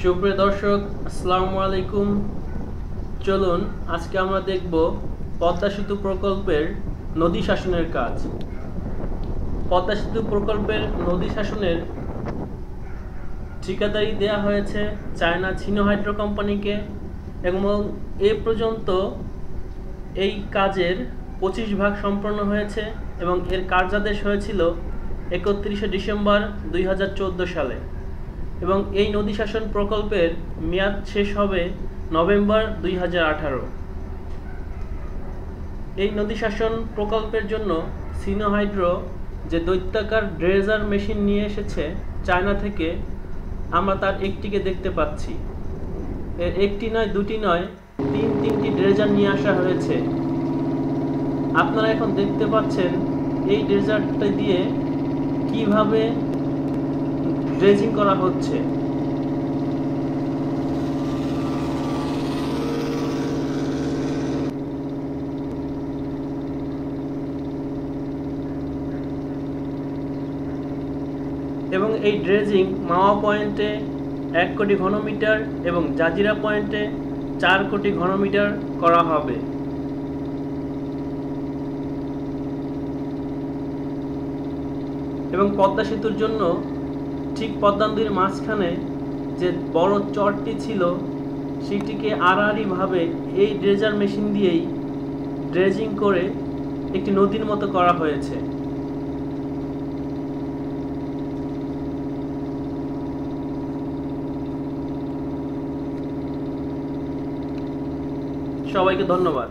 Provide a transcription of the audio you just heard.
সুপ্রিয় দর্শক, আসসালামু আলাইকুম। চলুন আজকে আমরা দেখব পদ্মা সেতু প্রকল্পের নদী শাসনের কাজ। পদ্মা সেতু প্রকল্পের নদী শাসনের ঠিকাদারি দেওয়া হয়েছে চায়না ছিনো কোম্পানিকে এবং এ পর্যন্ত এই কাজের 25 ভাগ সম্পন্ন হয়েছে এবং এর কার্যাদেশ হয়েছিল 31শে ডিসেম্বর 2014 সালে এবং এই নদী শাসন প্রকল্পের মেয়াদ শেষ হবে নভেম্বর 2018। এই নদী শাসন প্রকল্পের জন্য সিনো হাইড্রো যে দৈত্যাকার ড্রেজার মেশিন নিয়ে এসেছে চায়না থেকে, আমরা তার একটিকে দেখতে পাচ্ছি। এর একটি নয়, দুটি নয়, তিনটি ড্রেজার নিয়ে আসা হয়েছে। আপনারা এখন দেখতে পাচ্ছেন এই ড্রেজারটা দিয়ে কিভাবে ড্রেজিং করা হচ্ছে। এবং এই ড্রেজিং মাওয়া পয়েন্টে 1 কোটি ঘনমিটার এবং জাজিরা পয়েন্টে 4 কোটি ঘনমিটার করা হবে। এবং পদ্মা সেতুর জন্য ঠিক পদ্মা নদীর মাঝখানে যে বড় চরটি ছিল সেটিকে আড়াআড়িভাবে এই ড্রেজার মেশিন দিয়েই ড্রেজিং করে একটি নদীর মতো করা হয়েছে। সবাইকে ধন্যবাদ।